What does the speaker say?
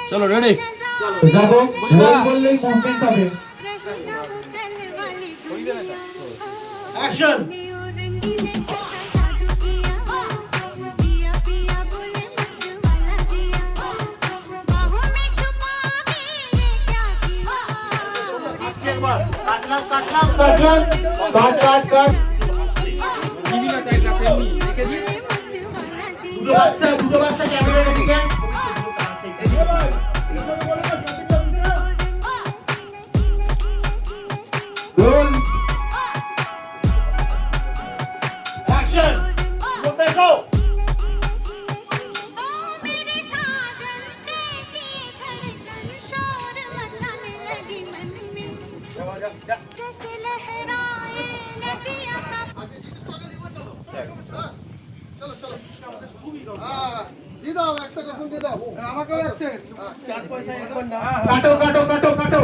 চলো রেডি যাবো বললেই মুভমেন্ট হবে অ্যাকশন দুটো বাচ্চা ক্যামেরার দিকে অ্যাকশন দেখো কাটো